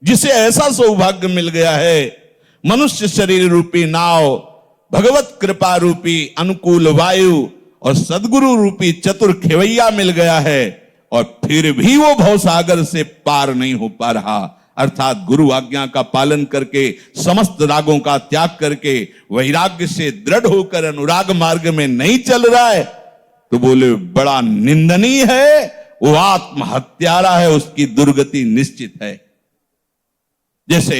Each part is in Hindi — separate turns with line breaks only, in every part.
जिसे ऐसा सौभाग्य मिल गया है, मनुष्य शरीर रूपी नाव, भगवत कृपा रूपी अनुकूल वायु और सदगुरु रूपी चतुर खेवैया मिल गया है, और फिर भी वो भवसागर से पार नहीं हो पा रहा। अर्थात गुरु आज्ञा का पालन करके, समस्त रागों का त्याग करके, वैराग्य से दृढ़ होकर अनुराग मार्ग में नहीं चल रहा है, तो बोले बड़ा निंदनीय है, वो आत्महत्यारा है, उसकी दुर्गति निश्चित है। जैसे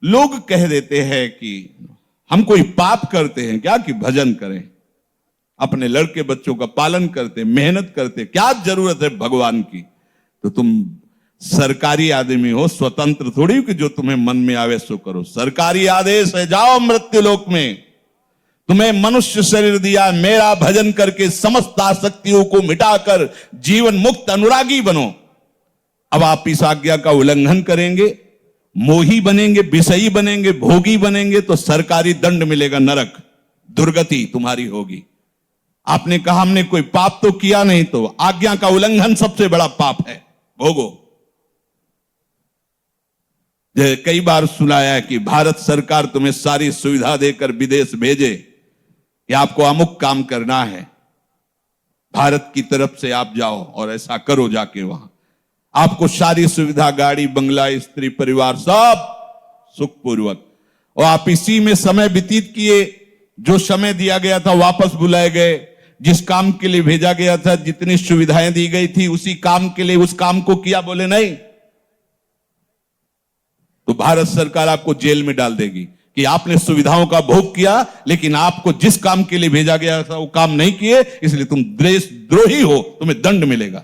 लोग कह देते हैं कि हम कोई पाप करते हैं क्या कि भजन करें, अपने लड़के बच्चों का पालन करते, मेहनत करते, क्या जरूरत है भगवान की। तो तुम सरकारी आदमी हो, स्वतंत्र थोड़ी कि जो तुम्हें मन में आवे सो करो। सरकारी आदेश है, जाओ मृत्युलोक में, तुम्हें मनुष्य शरीर दिया, मेरा भजन करके समस्त आसक्तियों को मिटाकर जीवन मुक्त अनुरागी बनो। अब आप इस आज्ञा का उल्लंघन करेंगे, मोही बनेंगे, विषयी बनेंगे, भोगी बनेंगे, तो सरकारी दंड मिलेगा, नरक, दुर्गति तुम्हारी होगी। आपने कहा हमने कोई पाप तो किया नहीं, तो आज्ञा का उल्लंघन सबसे बड़ा पाप है, भोगो। कई बार सुनाया है कि भारत सरकार तुम्हें सारी सुविधा देकर विदेश भेजे कि आपको अमुक काम करना है, भारत की तरफ से आप जाओ और ऐसा करो, जाके वहां आपको सारी सुविधा, गाड़ी बंगला, स्त्री परिवार सब सुखपूर्वक, और आप इसी में समय व्यतीत किए। जो समय दिया गया था वापस बुलाए गए, जिस काम के लिए भेजा गया था, जितनी सुविधाएं दी गई थी उसी काम के लिए उस काम को किया, बोले नहीं, तो भारत सरकार आपको जेल में डाल देगी कि आपने सुविधाओं का भोग किया, लेकिन आपको जिस काम के लिए भेजा गया था वो काम नहीं किए, इसलिए तुम देशद्रोही हो, तुम्हें दंड मिलेगा।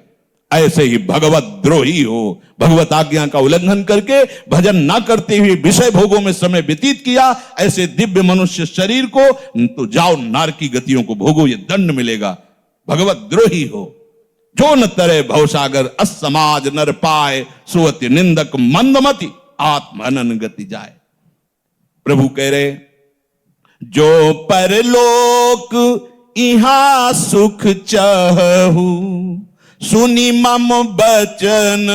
ऐसे ही भगवत द्रोही हो, भगवत आज्ञा का उल्लंघन करके भजन ना करते हुए विषय भोगों में समय व्यतीत किया, ऐसे दिव्य मनुष्य शरीर को तो जाओ नारकी गतियों को भोगो, ये दंड मिलेगा। भगवत द्रोही हो, जो न तरे भवसागर असमाज नर पाए, सुअति निंदक मंदमति आत्मनन गति जाए। प्रभु कह रहे, जो परलोक इहां सुख चाहू, सुनी मम बचन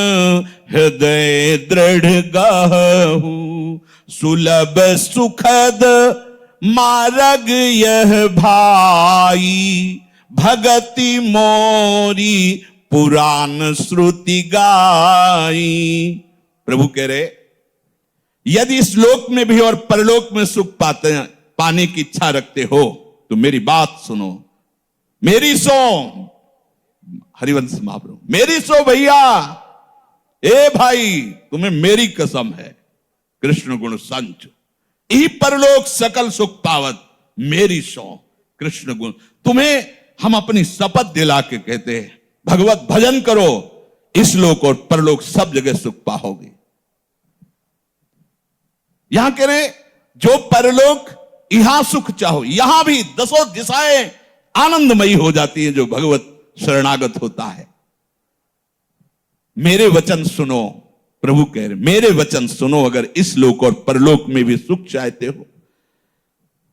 हृदय दृढ़ गाहू, सुलभ सुखद मार्ग यह भाई, भगति मोरी पुराण श्रुति गाई। प्रभु कह रहे, यदि इस लोक में भी और परलोक में सुख पाने की इच्छा रखते हो तो मेरी बात सुनो, मेरी सो, हरिवंश महाप्रभु, मेरी सो भैया, ए भाई तुम्हें मेरी कसम है, कृष्ण गुण संच ई परलोक सकल सुख पावत, मेरी सो कृष्ण गुण। तुम्हें हम अपनी शपथ दिला के कहते हैं, भगवत भजन करो, इस लोक और परलोक सब जगह सुख पाओगे। यहां कह रहे, जो परलोक यहां सुख चाहो, यहां भी दसों दिशाएं आनंदमयी हो जाती हैं जो भगवत शरणागत होता है। मेरे वचन सुनो, प्रभु कह रहे, मेरे वचन सुनो, अगर इस लोक और परलोक में भी सुख चाहते हो,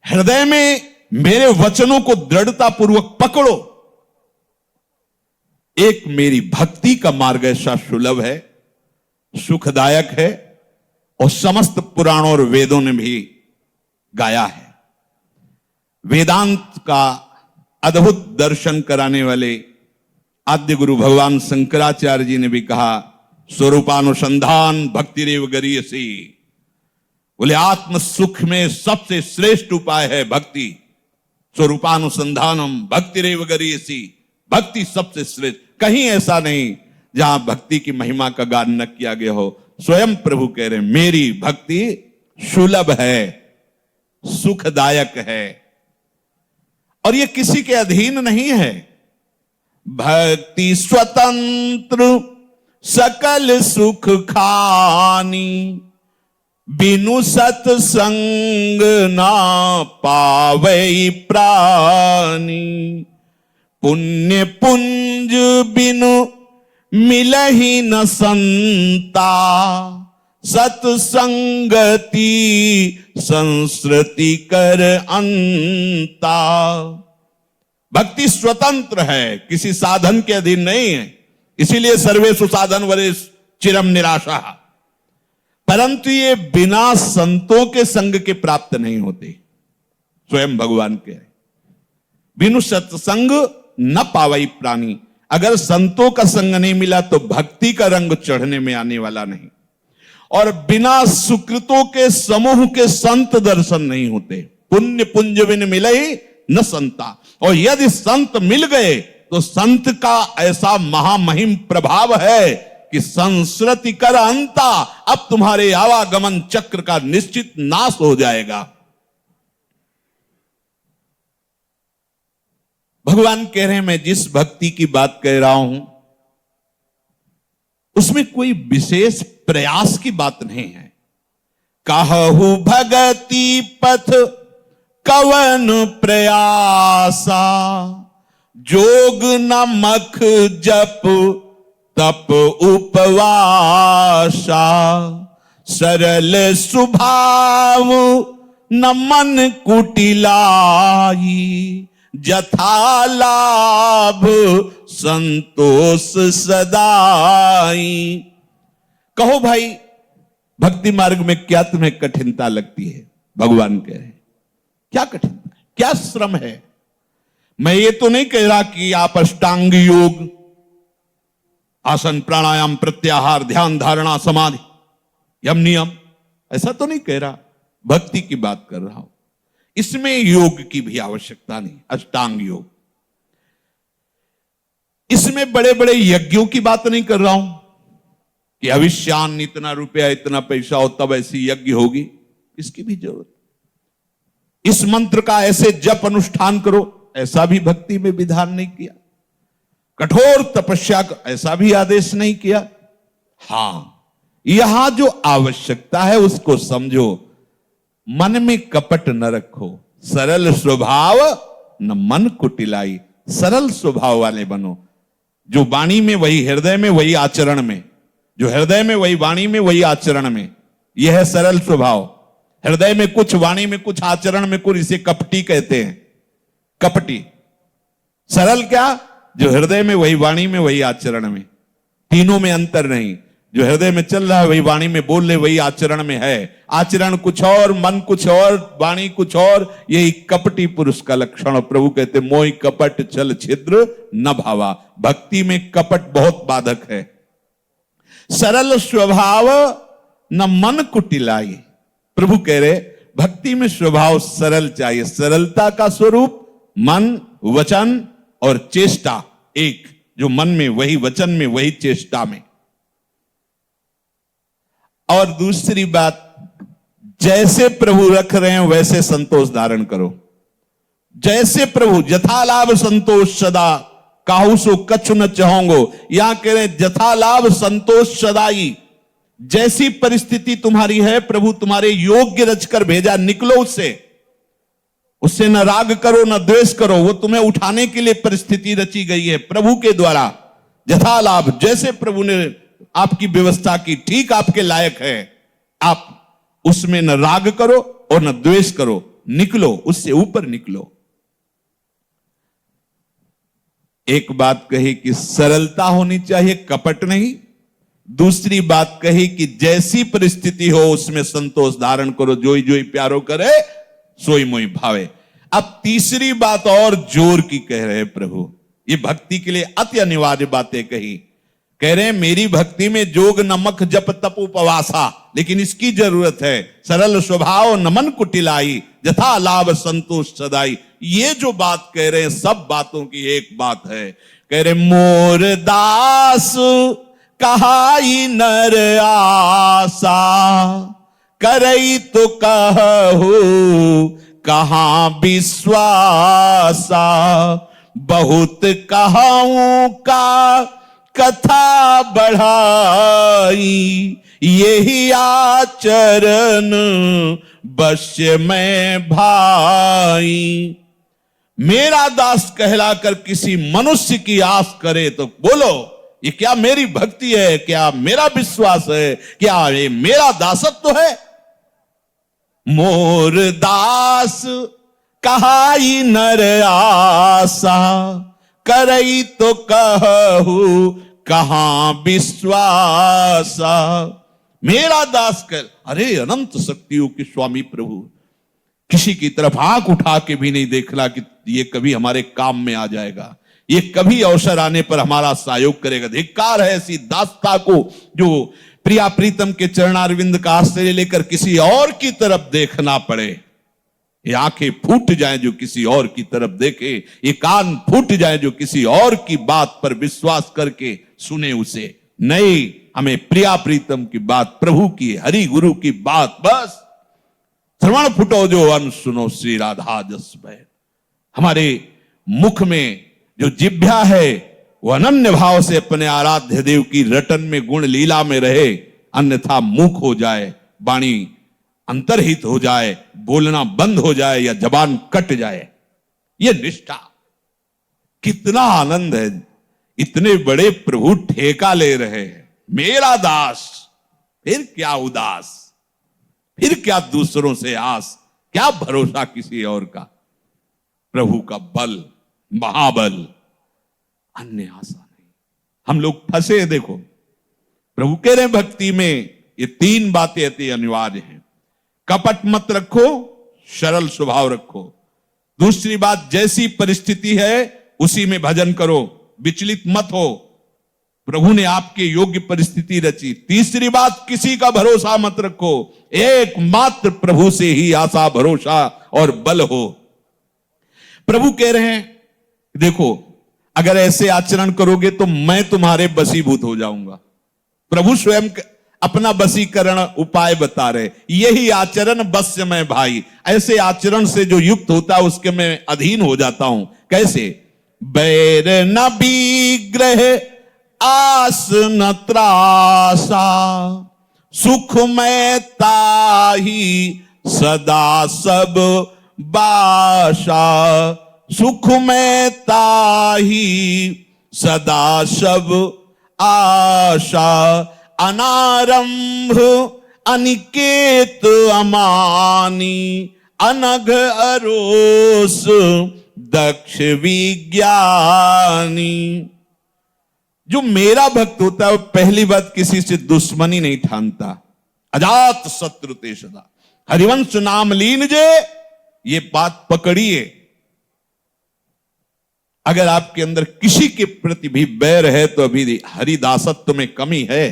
हृदय में मेरे वचनों को दृढ़ता पूर्वक पकड़ो। एक मेरी भक्ति का मार्ग ऐसा सुलभ है, सुखदायक है, और समस्त पुराणों और वेदों ने भी गाया है। वेदांत का अद्भुत दर्शन कराने वाले आद्य गुरु भगवान शंकराचार्य जी ने भी कहा, स्वरूपानुसंधान भक्ति रेव गरीयसी। बोले आत्म सुख में सबसे श्रेष्ठ उपाय है भक्ति, स्वरूपानुसंधानम भक्ति रेव गरीयसी, भक्ति सबसे श्रेष्ठ। कहीं ऐसा नहीं जहां भक्ति की महिमा का गान न किया गया हो। स्वयं प्रभु कह रहे, मेरी भक्ति सुलभ है, सुखदायक है, और ये किसी के अधीन नहीं है। भक्ति स्वतंत्र सकल सुख खानी, बिनु सत्संग ना पावे प्राणी, पुण्य पुंज बिनु मिलहि न संता, सत्संगति संस्कृति कर अंता। भक्ति स्वतंत्र है, किसी साधन के अधीन नहीं है, इसीलिए सर्वेषु साधन वरेषु चिरम निराशा। परंतु ये बिना संतों के संग के प्राप्त नहीं होते। स्वयं भगवान कह रहे, बिनु सत्संग न पावई प्राणी। अगर संतों का संग नहीं मिला तो भक्ति का रंग चढ़ने में आने वाला नहीं। और बिना सुकृतों के समूह के संत दर्शन नहीं होते। पुण्य पुंज बिन मिले न संता। और यदि संत मिल गए तो संत का ऐसा महामहिम प्रभाव है कि संस्कृति कर अंता, अब तुम्हारे आवागमन चक्र का निश्चित नाश हो जाएगा। भगवान कह रहे हैं, मैं जिस भक्ति की बात कह रहा हूं उसमें कोई विशेष प्रयास की बात नहीं है। कहु भगति पथ कवन प्रयासा, जोग नमक जप तप उपवासा, सरल स्वभाव न मन कुटिलाई, जथा लाभ संतोष सदाई। कहो भाई, भक्ति मार्ग में क्या तुम्हें कठिनता लगती है? भगवान कह रहे हैं, क्या कठिनता है, क्या श्रम है? मैं ये तो नहीं कह रहा कि आप अष्टांग योग, आसन प्राणायाम प्रत्याहार ध्यान धारणा समाधि यम नियम, ऐसा तो नहीं कह रहा। भक्ति की बात कर रहा हूं। इसमें योग की भी आवश्यकता नहीं, अष्टांग योग। इसमें बड़े बड़े यज्ञों की बात नहीं कर रहा हूं कि अविष्यान इतना रुपया इतना पैसा हो तब ऐसी यज्ञ होगी, इसकी भी जरूरत। इस मंत्र का ऐसे जप अनुष्ठान करो, ऐसा भी भक्ति में विधान नहीं किया। कठोर तपस्या का ऐसा भी आदेश नहीं किया। हां, यहां जो आवश्यकता है उसको समझो। मन में कपट न रखो, सरल स्वभाव न मन कुटिलाई। सरल स्वभाव वाले बनो, जो वाणी में वही हृदय में वही आचरण में, जो हृदय में वही वाणी में वही आचरण में, यह है सरल स्वभाव। हृदय में कुछ, वाणी में कुछ, आचरण में कुछ, इसे कपटी कहते हैं। कपटी। सरल क्या? जो हृदय में वही वाणी में वही आचरण में, तीनों में अंतर नहीं। जो हृदय में चल रहा है वही वाणी में बोल रहे वही आचरण में है। आचरण कुछ और, मन कुछ और, वाणी कुछ और, यही कपटी पुरुष का लक्षण। प्रभु कहते मोहि कपट छल छिद्र न भावा। भक्ति में कपट बहुत बाधक है। सरल स्वभाव न मन कुटिलाई। प्रभु कह रहे भक्ति में स्वभाव सरल चाहिए। सरलता का स्वरूप मन, वचन और चेष्टा एक, जो मन में वही वचन में वही चेष्टा में। और दूसरी बात, जैसे प्रभु रख रहे हैं वैसे संतोष धारण करो। जैसे प्रभु, जथा लाभ संतोष सदा, काहू सो कछु न चाहोगो। यहां कह रहे हैं जथा लाभ संतोष सदाई। जैसी परिस्थिति तुम्हारी है, प्रभु तुम्हारे योग्य रचकर भेजा, निकलो उससे। उससे न राग करो न द्वेष करो, वो तुम्हें उठाने के लिए परिस्थिति रची गई है प्रभु के द्वारा। जथा लाभ, जैसे प्रभु ने आपकी व्यवस्था की, ठीक आपके लायक है, आप उसमें न राग करो और न द्वेष करो, निकलो, उससे ऊपर निकलो। एक बात कही कि सरलता होनी चाहिए, कपट नहीं। दूसरी बात कही कि जैसी परिस्थिति हो उसमें संतोष धारण करो। जोई जोई प्यारो करे सोई मोई भावे। अब तीसरी बात और जोर की कह रहे हैं प्रभु, ये भक्ति के लिए अति अनिवार्य बातें कही। कह रहे हैं मेरी भक्ति में जोग नमक जप तप उपवासा, लेकिन इसकी जरूरत है। सरल स्वभाव न मन कुटिलाई, जथा लाभ संतोष सदाई। ये जो बात कह रहे हैं सब बातों की एक बात है। कह रहे मोर दास कहाई नर आसा, करई तो कहू कहां विश्वासा। बहुत कहाऊं का कथा बढ़ाई, यही आचरण बश्य में भाई। मेरा दास कहलाकर किसी मनुष्य की आस करे तो बोलो ये क्या मेरी भक्ति है, क्या मेरा विश्वास है, क्या ये मेरा दासत्व है? मोर दास कहाई नर आसा, करई तो कहू कहां विश्वासा। मेरा दास कह, अरे अनंत शक्तियों के स्वामी प्रभु, किसी की तरफ आंख उठा के भी नहीं देखना कि ये कभी हमारे काम में आ जाएगा, ये कभी अवसर आने पर हमारा सहयोग करेगा। धिक्कार है ऐसी दासता को जो प्रिया प्रीतम के चरणारविंद का आश्रय लेकर किसी और की तरफ देखना पड़े। ये आंखें फूट जाएं जो किसी और की तरफ देखे, ये कान फूट जाएं जो किसी और की बात पर विश्वास करके सुने उसे। नहीं, हमें प्रिया प्रीतम की बात, प्रभु की, हरि गुरु की बात, बस श्रवण फुटो जो अन सुनो श्री राधा जस बैन। हमारे मुख में जो जिह्वा है वो अनन्य भाव से अपने आराध्य देव की रटन में, गुण लीला में रहे, अन्यथा मूक हो जाए, वाणी अंतर्हित हो जाए, बोलना बंद हो जाए या जबान कट जाए। ये निष्ठा, कितना आनंद है। इतने बड़े प्रभु ठेका ले रहे हैं, मेरा दास, फिर क्या उदास, फिर क्या दूसरों से आस, क्या भरोसा किसी और का। प्रभु का बल, महाबल, अन्य आशा नहीं। हम लोग फंसे। देखो, प्रभु कह रहे हैं भक्ति में ये तीन बातें अति अनिवार्य हैं। कपट मत रखो, सरल स्वभाव रखो। दूसरी बात, जैसी परिस्थिति है उसी में भजन करो, विचलित मत हो, प्रभु ने आपके योग्य परिस्थिति रची। तीसरी बात, किसी का भरोसा मत रखो, एकमात्र प्रभु से ही आशा, भरोसा और बल हो। प्रभु कह रहे हैं, देखो अगर ऐसे आचरण करोगे तो मैं तुम्हारे बसीभूत हो जाऊंगा। प्रभु स्वयं अपना वशीकरण उपाय बता रहे, यही आचरण बस्य में भाई। ऐसे आचरण से जो युक्त होता है उसके मैं अधीन हो जाता हूं। कैसे? बैर न विग्रह आस न त्रासा, सुख में ताही सदा सब बाशा। सुख में ताही सदा सब आशा, अनारंभ अनिकेत अमानी, अनघ अरोस दक्ष विज्ञानी। जो मेरा भक्त होता है वो पहली बात किसी से दुश्मनी नहीं ठानता। अजात शत्रु ते सदा, हरिवंश नाम लीन जे, ये बात पकड़िए। अगर आपके अंदर किसी के प्रति भी बैर है तो अभी हरिदासत्व में कमी है।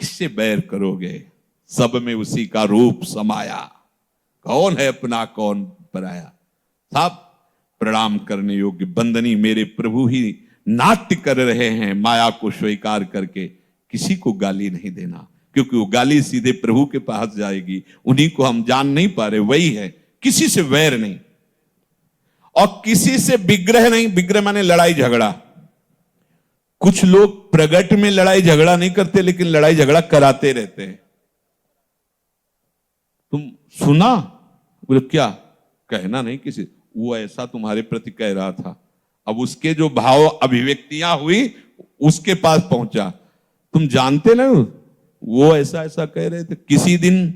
किससे बैर करोगे? सब में उसी का रूप समाया, कौन है अपना कौन पराया। साहब, प्रणाम करने योग्य बंदनी मेरे प्रभु ही नाट्य कर रहे हैं, माया को स्वीकार करके। किसी को गाली नहीं देना, क्योंकि वो गाली सीधे प्रभु के पास जाएगी। उन्हीं को हम जान नहीं पा रहे, वही है। किसी से वैर नहीं और किसी से विग्रह नहीं। विग्रह माने लड़ाई झगड़ा। कुछ लोग प्रगट में लड़ाई झगड़ा नहीं करते, लेकिन लड़ाई झगड़ा कराते रहते हैं। तुम सुना? बोले क्या? कहना नहीं किसी, वो ऐसा तुम्हारे प्रति कह रहा था। अब उसके जो भाव अभिव्यक्तियां हुई उसके पास पहुंचा। तुम जानते ना वो ऐसा ऐसा कह रहे थे, किसी दिन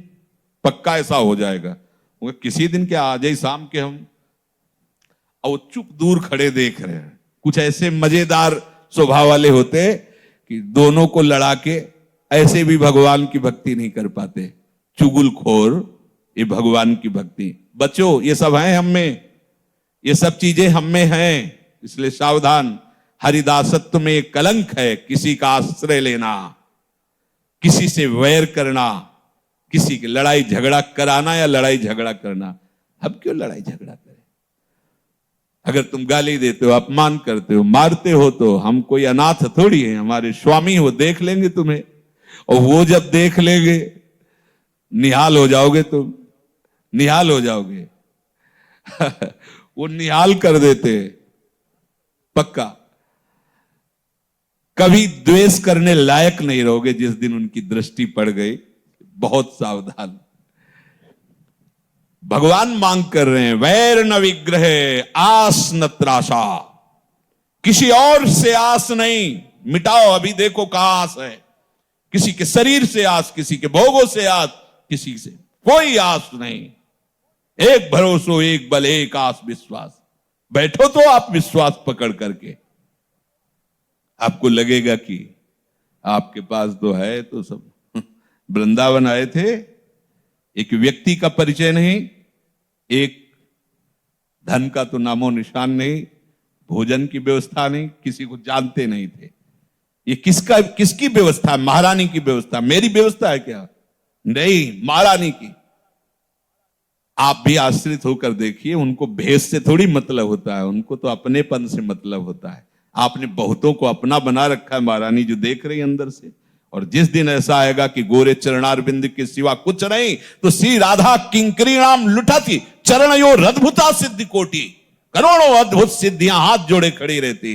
पक्का ऐसा हो जाएगा। किसी दिन क्या, आज ही शाम के हम, और चुप दूर खड़े देख रहे हैं। कुछ ऐसे मजेदार स्वभाव वाले होते कि दोनों को लड़ा के ऐसे भी भगवान की भक्ति नहीं कर पाते। चुगलखोर, ये भगवान की भक्ति। बच्चों, ये सब है हम में, ये सब चीजें हम में हैं, इसलिए सावधान। हरिदासत्व में एक कलंक है, किसी का आश्रय लेना, किसी से वैर करना, किसी की लड़ाई झगड़ा कराना या लड़ाई झगड़ा करना। अब क्यों लड़ाई झगड़ा करें? अगर तुम गाली देते हो, अपमान करते हो, मारते हो, तो हम कोई अनाथ थोड़ी है। हमारे स्वामी वो देख लेंगे तुम्हें, और वो जब देख लेंगे निहाल हो जाओगे तुम, निहाल हो जाओगे। वो निहाल कर देते पक्का। कभी द्वेष करने लायक नहीं रहोगे जिस दिन उनकी दृष्टि पड़ गई। बहुत सावधान। भगवान मांग कर रहे हैं, वैर न विग्रह आस न त्रासा। किसी और से आस नहीं, मिटाओ। अभी देखो कहां आस है। किसी के शरीर से आस, किसी के भोगों से आस, किसी से कोई आस नहीं। एक भरोसो, एक बल, एक आस विश्वास। बैठो तो आप विश्वास पकड़ करके। आपको लगेगा कि आपके पास तो है तो सब। वृंदावन आए थे, एक व्यक्ति का परिचय नहीं, एक धन का तो नामो निशान नहीं, भोजन की व्यवस्था नहीं, किसी को जानते नहीं थे। ये किसकी व्यवस्था? महारानी की व्यवस्था। मेरी व्यवस्था है क्या? नहीं, महारानी की। आप भी आश्रित होकर देखिए, उनको भेष से थोड़ी मतलब होता है, उनको तो अपनेपन से मतलब होता है। आपने बहुतों को अपना बना रखा है, महारानी जो देख रही अंदर से। और जिस दिन ऐसा आएगा कि गोरे चरणारविंद के सिवा कुछ नहीं, तो श्री राधा किंकरी नाम लुटाती चरण यो अद्भुता सिद्धि कोटि, करोड़ों अद्भुत सिद्धियां हाथ जोड़े खड़ी रहती।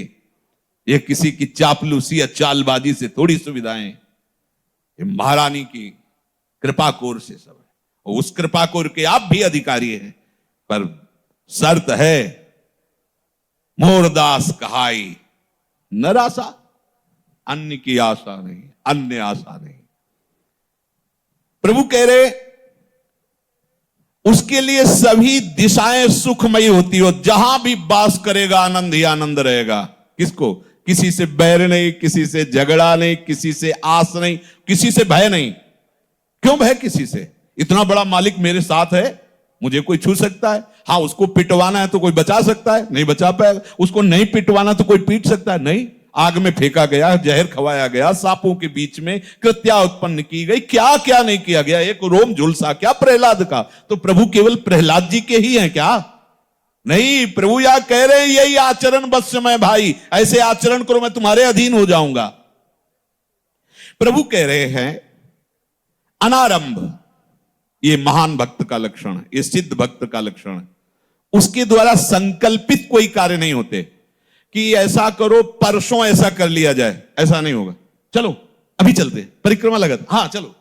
ये किसी की चापलूसी या चालबाजी से थोड़ी सुविधाएं, ये महारानी की कृपा कोर से सब है। और उस कृपा कोर के आप भी अधिकारी हैं, पर शर्त है मोरदास कहाई नरासा, अन्य की आशा नहीं, अन्य आशा नहीं। प्रभु कह रहे उसके लिए सभी दिशाएं सुखमयी होती हो, जहां भी वास करेगा आनंद ही आनंद रहेगा। किसको? किसी से बैर नहीं, किसी से झगड़ा नहीं, किसी से आस नहीं, किसी से भय नहीं। क्यों भय किसी से? इतना बड़ा मालिक मेरे साथ है, मुझे कोई छू सकता है? हाँ, उसको पिटवाना है तो कोई बचा सकता है? नहीं बचा पाएगा। उसको नहीं पिटवाना तो कोई पीट सकता है? नहीं। आग में फेंका गया, जहर खवाया गया, सांपों के बीच में कृत्या उत्पन्न की गई, क्या क्या नहीं किया गया। एक रोम झुलसा क्या प्रहलाद का? तो प्रभु केवल प्रहलाद जी के ही हैं क्या? नहीं, प्रभु यह कह रहे हैं यही आचरण बस में भाई, ऐसे आचरण करो मैं तुम्हारे अधीन हो जाऊंगा। प्रभु कह रहे हैं अनारंभ, ये महान भक्त का लक्षण है, ये सिद्ध भक्त का लक्षण है। उसके द्वारा संकल्पित कोई कार्य नहीं होते कि ऐसा करो, परसों ऐसा कर लिया जाए, ऐसा नहीं होगा। चलो अभी चलते, परिक्रमा लगत, हाँ चलो,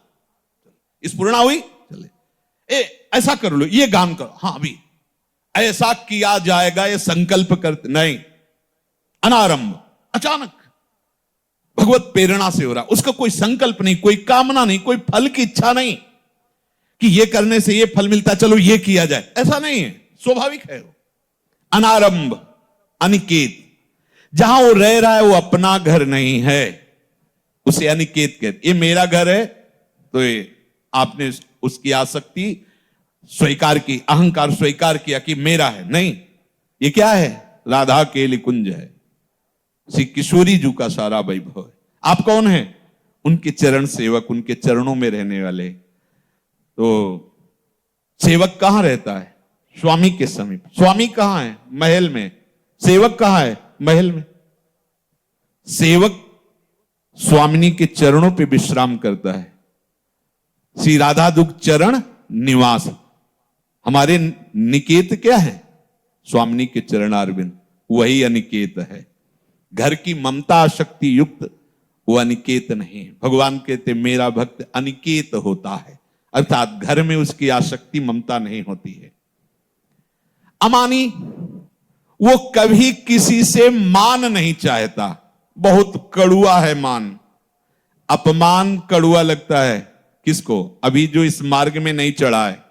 इस पूर्णा हुई, चले, ऐसा कर लो, ये गान करो, हाँ अभी ऐसा किया जाएगा, ये संकल्प करते नहीं। अनारंभ, अचानक भगवत प्रेरणा से हो रहा, उसका कोई संकल्प नहीं, कोई कामना नहीं, कोई फल की इच्छा नहीं कि ये करने से ये फल मिलता, चलो ये किया जाए, ऐसा नहीं है, स्वाभाविक है वो। अनारंभ, अनिकेत, जहां वो रह रहा है वो अपना घर नहीं है, उसे अनिकेत कहते। ये मेरा घर है तो ये आपने उसकी आसक्ति स्वीकार की, अहंकार स्वीकार किया कि मेरा है, नहीं, ये क्या है? राधा केली कुंज है, श्री किशोरी जी का सारा वैभव है। आप कौन है? उनके चरण सेवक, उनके चरणों में रहने वाले। तो सेवक कहां रहता है? स्वामी के समीप। स्वामी कहां है? महल में। सेवक कहां है? महल में। सेवक स्वामिनी के चरणों पे विश्राम करता है। श्री राधा दुख चरण निवास, हमारे निकेत क्या है? स्वामिनी के चरणारविंद, वही अनिकेत है। घर की ममता शक्ति युक्त वो अनिकेत नहीं। भगवान कहते मेरा भक्त अनिकेत होता है, अर्थात घर में उसकी आसक्ति ममता नहीं होती है। अमानी, वो कभी किसी से मान नहीं चाहता, बहुत कड़ुआ है मान। अपमान कड़ुआ लगता है किसको? अभी जो इस मार्ग में नहीं चढ़ा है।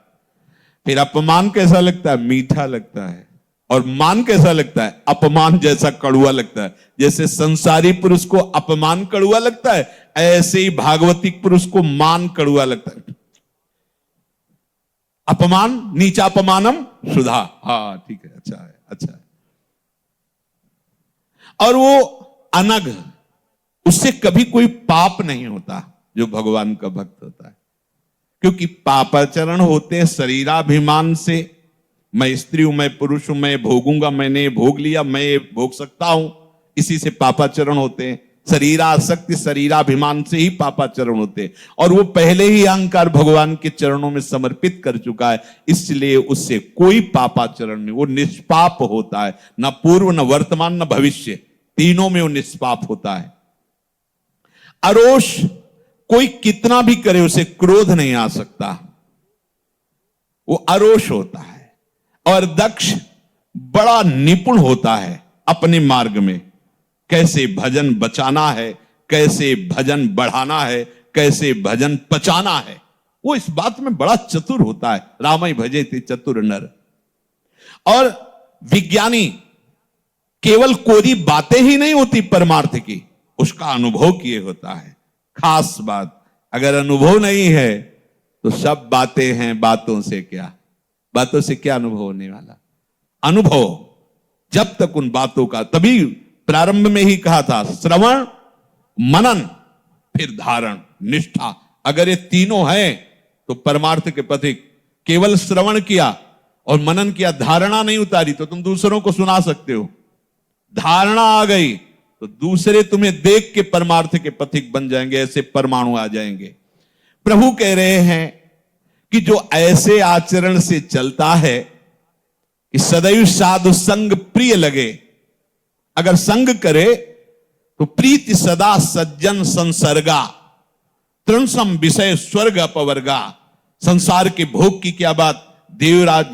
फिर अपमान कैसा लगता है? मीठा लगता है। और मान कैसा लगता है? अपमान जैसा कड़ुआ लगता है। जैसे संसारी पुरुष को अपमान कड़ुआ लगता है, ऐसे ही भागवतिक पुरुष को मान कड़ुआ लगता है। अपमान नीचा अपमानम सुधा, हाँ ठीक है, अच्छा है, अच्छा है। और वो अनग, उससे कभी कोई पाप नहीं होता जो भगवान का भक्त होता है। क्योंकि पापाचरण होते हैं शरीराभिमान से, मैं स्त्री हूं, मैं पुरुष हूं, मैं भोगूंगा, मैंने भोग लिया, मैं भोग सकता हूं, इसी से पापाचरण होते हैं। शरीरासक्ति, शरीराभिमान से ही पापाचरण होते हैं। और वो पहले ही अहंकार भगवान के चरणों में समर्पित कर चुका है, इसलिए उससे कोई पापाचरण नहीं, वो निष्पाप होता है। न पूर्व, न वर्तमान, न भविष्य, तीनों में वो निष्पाप होता है। अरोष, कोई कितना भी करे उसे क्रोध नहीं आ सकता, वो अरोष होता है। और दक्ष बड़ा निपुण होता है अपने मार्ग में, कैसे भजन बचाना है, कैसे भजन बढ़ाना है, कैसे भजन पचाना है, वो इस बात में बड़ा चतुर होता है। रामई भजे थे चतुर नर। और विज्ञानी केवल कोरी बातें ही नहीं होती परमार्थ की, उसका अनुभव किए होता है। खास बात। अगर अनुभव नहीं है तो सब बातें हैं, बातों से क्या, बातों से क्या अनुभव होने वाला। अनुभव जब तक उन बातों का, तभी प्रारंभ में ही कहा था, श्रवण, मनन, फिर धारण, निष्ठा। अगर ये तीनों हैं तो परमार्थ के पथिक। केवल श्रवण किया और मनन किया, धारणा नहीं उतारी तो तुम दूसरों को सुना सकते हो। धारणा आ गई तो दूसरे तुम्हें देख के परमार्थ के पथिक बन जाएंगे, ऐसे परमाणु आ जाएंगे। प्रभु कह रहे हैं कि जो ऐसे आचरण से चलता है कि सदैव साधु संग प्रिय लगे, अगर संग करे तो प्रीति सदा सज्जन संसर्गा, तृणसम विषय स्वर्ग अपवर्गा। संसार के भोग की क्या बात, देवराज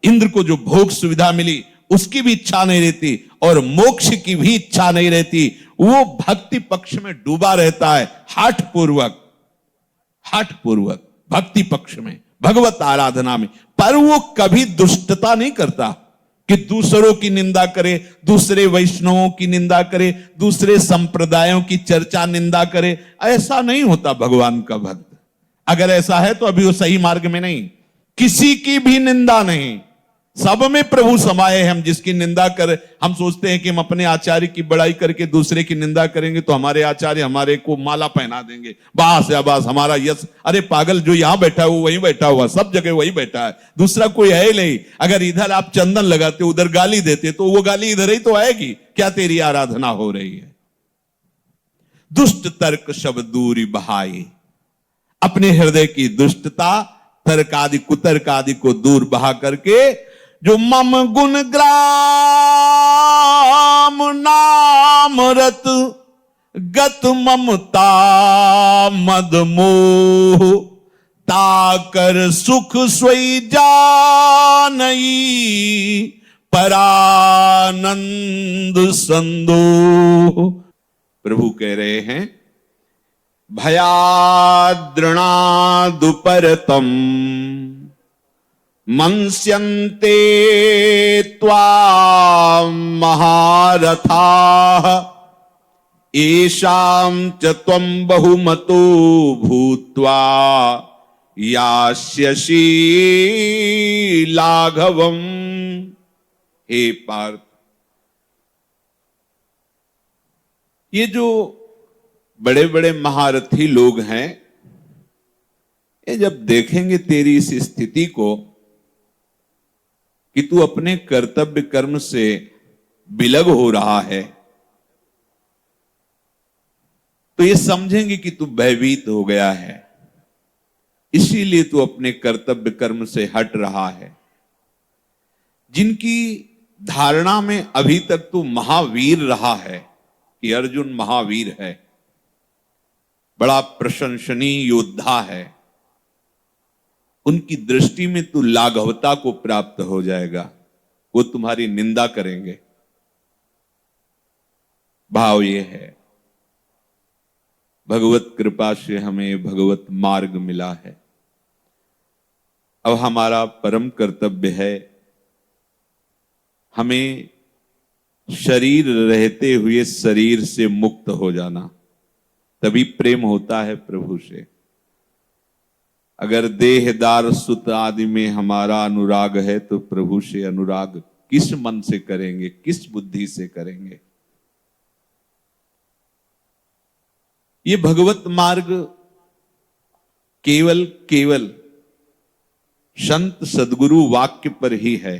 इंद्र को जो भोग सुविधा मिली उसकी भी इच्छा नहीं रहती और मोक्ष की भी इच्छा नहीं रहती। वो भक्ति पक्ष में डूबा रहता है, हठ पूर्वक भक्ति पक्ष में, भगवत आराधना में। पर वो कभी दुष्टता नहीं करता कि दूसरों की निंदा करे, दूसरे वैष्णवों की निंदा करे, दूसरे संप्रदायों की चर्चा निंदा करे। ऐसा नहीं होता भगवान का भक्त। अगर ऐसा है तो अभी वो सही मार्ग में नहीं। किसी की भी निंदा नहीं, सब में प्रभु समाये हैं। हम जिसकी निंदा कर, हम सोचते हैं कि हम अपने आचार्य की बड़ाई करके दूसरे की निंदा करेंगे तो हमारे आचार्य हमारे को माला पहना देंगे, बास या बास हमारा यश। अरे पागल, जो यहां बैठा है वो वहीं बैठा हुआ, सब जगह वही बैठा है, दूसरा कोई है ही नहीं। अगर इधर आप चंदन लगाते, उधर गाली देते तो वो गाली इधर ही तो आएगी। क्या तेरी आराधना हो रही है? दुष्ट तर्क शब्द दूरी बहाई, अपने हृदय की दुष्टता, तर्क आदि कुतर्क आदि को दूर बहा करके जो मम गुण ग्राम नाम रत गत ममता मद मोह ताकर सुख सोई जानई परानंद संदोह। प्रभु कह रहे हैं, भयाद्रणादुपरतम मंस्यन्ते त्वां महारथाः येषां च त्वं बहुमतो भूत्वा यास्यसि लाघवम्। हे पार्थ, ये जो बड़े बड़े महारथी लोग हैं, ये जब देखेंगे तेरी इस स्थिति को कि तू अपने कर्तव्य कर्म से विलग हो रहा है, तो ये समझेंगे कि तू भयभीत हो गया है, इसीलिए तू अपने कर्तव्य कर्म से हट रहा है। जिनकी धारणा में अभी तक तू महावीर रहा है कि अर्जुन महावीर है, बड़ा प्रशंसनीय योद्धा है, उनकी दृष्टि में तू लाघवता को प्राप्त हो जाएगा। वो तुम्हारी निंदा करेंगे। भाव ये है, भगवत कृपा से हमें भगवत मार्ग मिला है। अब हमारा परम कर्तव्य है हमें शरीर रहते हुए शरीर से मुक्त हो जाना, तभी प्रेम होता है प्रभु से। अगर देहदार सुत आदि में हमारा अनुराग है तो प्रभु से अनुराग किस मन से करेंगे, किस बुद्धि से करेंगे? ये भगवत मार्ग केवल संत सद्गुरु वाक्य पर ही है।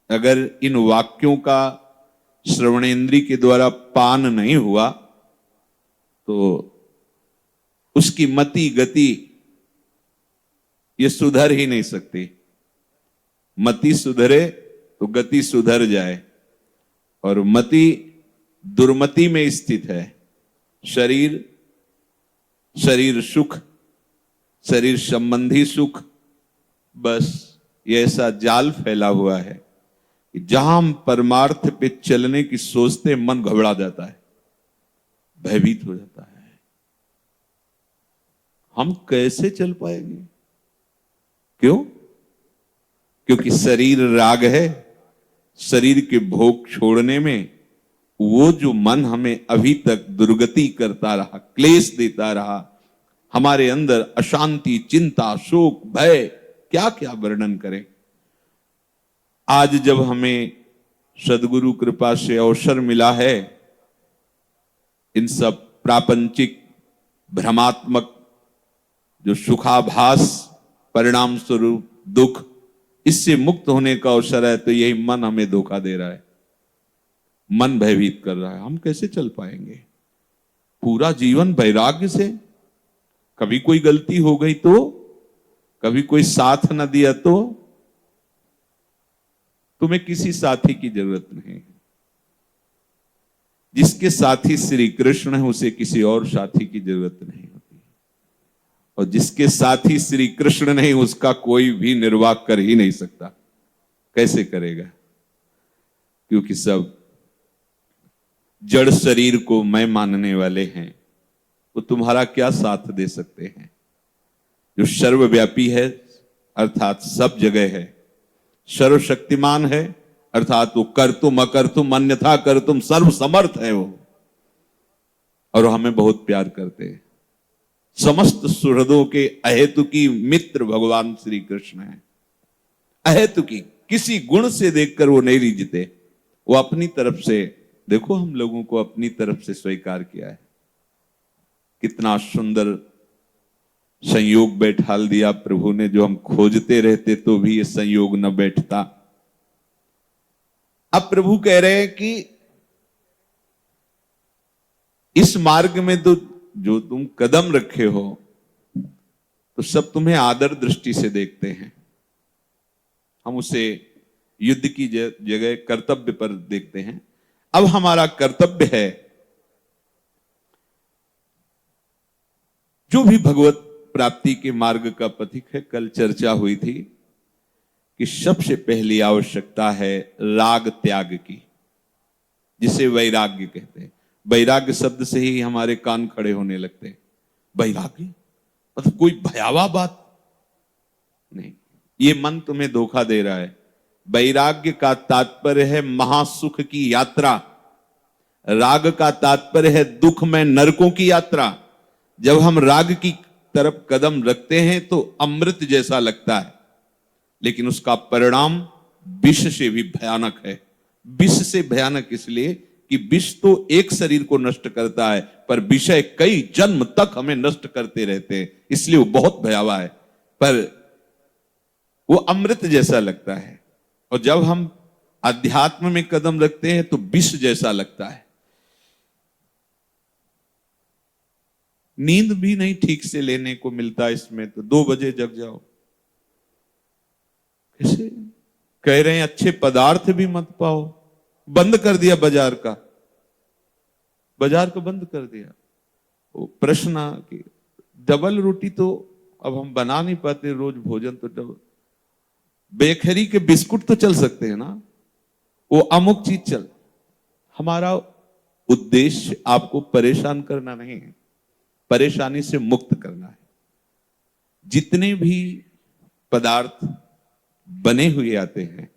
अगर इन वाक्यों का श्रवणेन्द्रिय के द्वारा पान नहीं हुआ तो उसकी मति गति ये सुधर ही नहीं सकती। मति सुधरे तो गति सुधर जाए, और मति दुर्मति में स्थित है। शरीर सुख, शरीर संबंधी सुख, बस ये ऐसा जाल फैला हुआ है कि जहां हम परमार्थ पे चलने की सोचते मन घबरा जाता है, भयभीत हो जाता है। हम कैसे चल पाएंगे? क्यों? क्योंकि शरीर राग है, शरीर के भोग छोड़ने में वो जो मन हमें अभी तक दुर्गति करता रहा, क्लेश देता रहा, हमारे अंदर अशांति, चिंता, शोक, भय, क्या क्या वर्णन करें। आज जब हमें सद्गुरु कृपा से अवसर मिला है, इन सब प्रापंचिक भ्रमात्मक जो सुखाभास परिणाम स्वरूप दुख, इससे मुक्त होने का अवसर है, तो यही मन हमें धोखा दे रहा है, मन भयभीत कर रहा है। हम कैसे चल पाएंगे पूरा जीवन वैराग्य से? कभी कोई गलती हो गई तो, कभी कोई साथ न दिया तो, तुम्हें किसी साथी की जरूरत नहीं। जिसके साथी श्री कृष्ण है, उसे किसी और साथी की जरूरत नहीं होती, और जिसके साथी श्री कृष्ण नहीं, उसका कोई भी निर्वाह कर ही नहीं सकता। कैसे करेगा? क्योंकि सब जड़ शरीर को मैं मानने वाले हैं, वो तुम्हारा क्या साथ दे सकते हैं? जो सर्वव्यापी है अर्थात सब जगह है, सर्वशक्तिमान है अर्थात वो कर्तुम अकर्तुम अन्यथा कर्तुम सर्व समर्थ है वो, और हमें बहुत प्यार करते हैं। समस्त सुहृदों के अहेतुकी मित्र भगवान श्री कृष्ण है। अहेतुकी, किसी गुण से देखकर वो नहीं रिझते, वो अपनी तरफ से, देखो हम लोगों को अपनी तरफ से स्वीकार किया है। कितना सुंदर संयोग बैठाल दिया प्रभु ने, जो हम खोजते रहते तो भी ये संयोग न बैठता। अब प्रभु कह रहे हैं कि इस मार्ग में तो जो तुम कदम रखे हो, तो सब तुम्हें आदर दृष्टि से देखते हैं। हम उसे युद्ध की जगह कर्तव्य पर देखते हैं। अब हमारा कर्तव्य है, जो भी भगवत प्राप्ति के मार्ग का पथिक है, कल चर्चा हुई थी कि सबसे पहली आवश्यकता है राग त्याग की, जिसे वैराग्य कहते हैं। वैराग्य शब्द से ही हमारे कान खड़े होने लगते हैं। वैराग्य मतलब कोई भयावह बात नहीं, ये मन तुम्हें धोखा दे रहा है। वैराग्य का तात्पर्य है महासुख की यात्रा, राग का तात्पर्य है दुख में नरकों की यात्रा। जब हम राग की तरफ कदम रखते हैं तो अमृत जैसा लगता है, लेकिन उसका परिणाम विष से भी भयानक है। विष से भयानक इसलिए कि विष तो एक शरीर को नष्ट करता है, पर विषय कई जन्म तक हमें नष्ट करते रहते हैं, इसलिए वो बहुत भयावह है, पर वो अमृत जैसा लगता है। और जब हम अध्यात्म में कदम रखते हैं तो विष जैसा लगता है। नींद भी नहीं ठीक से लेने को मिलता इसमें, तो 2 बजे जग जाओ। कैसे कह रहे हैं अच्छे पदार्थ भी मत पाओ, बंद कर दिया बाजार का, बाजार को बंद कर दिया। वो प्रश्न कि डबल रोटी तो अब हम बना नहीं पाते रोज भोजन, तो डबल बेकरी के बिस्कुट तो चल सकते हैं ना, वो अमुक चीज चल। हमारा उद्देश्य आपको परेशान करना नहीं है, परेशानी से मुक्त करना है। जितने भी पदार्थ बने हुए आते हैं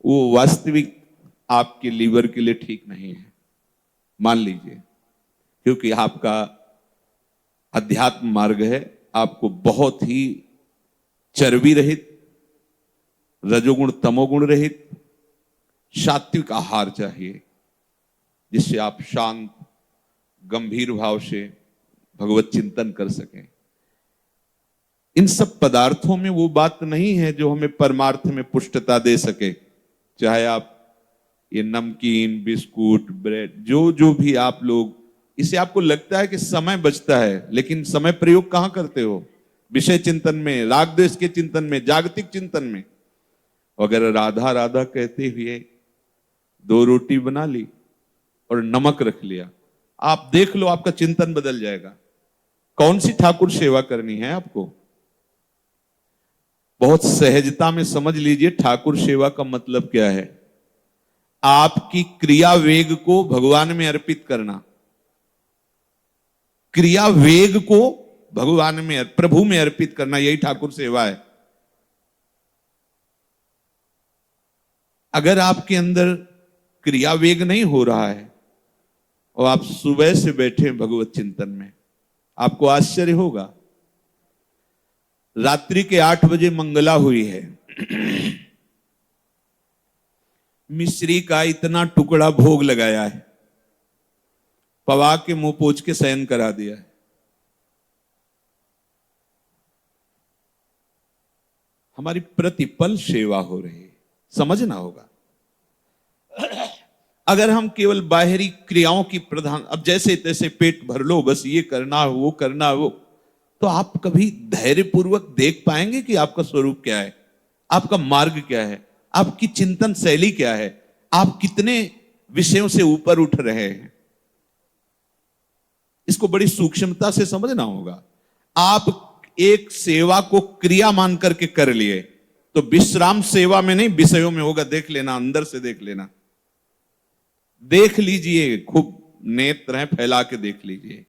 वो वास्तविक आपके लीवर के लिए ठीक नहीं है, मान लीजिए, क्योंकि आपका अध्यात्म मार्ग है। आपको बहुत ही चर्बी रहित, रजोगुण तमोगुण रहित सात्विक आहार चाहिए, जिससे आप शांत गंभीर भाव से भगवत चिंतन कर सकें। इन सब पदार्थों में वो बात नहीं है जो हमें परमार्थ में पुष्टता दे सके। चाहे आप ये नमकीन, बिस्कुट, ब्रेड, जो भी आप लोग, इसे आपको लगता है कि समय बचता है, लेकिन समय प्रयोग कहां करते हो? विषय चिंतन में, राग द्वेष के चिंतन में, जागतिक चिंतन में। अगर राधा राधा कहते हुए 2 रोटी बना ली और नमक रख लिया, आप देख लो आपका चिंतन बदल जाएगा। कौन सी ठाकुर सेवा करनी है आपको? बहुत सहजता में समझ लीजिए ठाकुर सेवा का मतलब क्या है। आपकी क्रिया वेग को भगवान में अर्पित करना, क्रिया वेग को भगवान में, प्रभु में अर्पित करना, यही ठाकुर सेवा है। अगर आपके अंदर क्रिया वेग नहीं हो रहा है और आप सुबह से बैठे हैं भगवत चिंतन में, आपको आश्चर्य होगा। रात्रि के 8 बजे मंगला हुई है, मिश्री का इतना टुकड़ा भोग लगाया है, पवा के मुंह पोंछ के शयन करा दिया है। हमारी प्रतिपल सेवा हो रही है, समझना होगा। अगर हम केवल बाहरी क्रियाओं की प्रधान, अब जैसे तैसे पेट भर लो, बस ये करना वो करना वो, तो आप कभी धैर्यपूर्वक देख पाएंगे कि आपका स्वरूप क्या है, आपका मार्ग क्या है, आपकी चिंतन शैली क्या है, आप कितने विषयों से ऊपर उठ रहे हैं। इसको बड़ी सूक्ष्मता से समझना होगा। आप एक सेवा को क्रिया मान करके कर लिए तो विश्राम सेवा में नहीं, विषयों में होगा। देख लेना, अंदर से देख लेना, देख लीजिए, खूब नेत्र हैं फैला के देख लीजिए।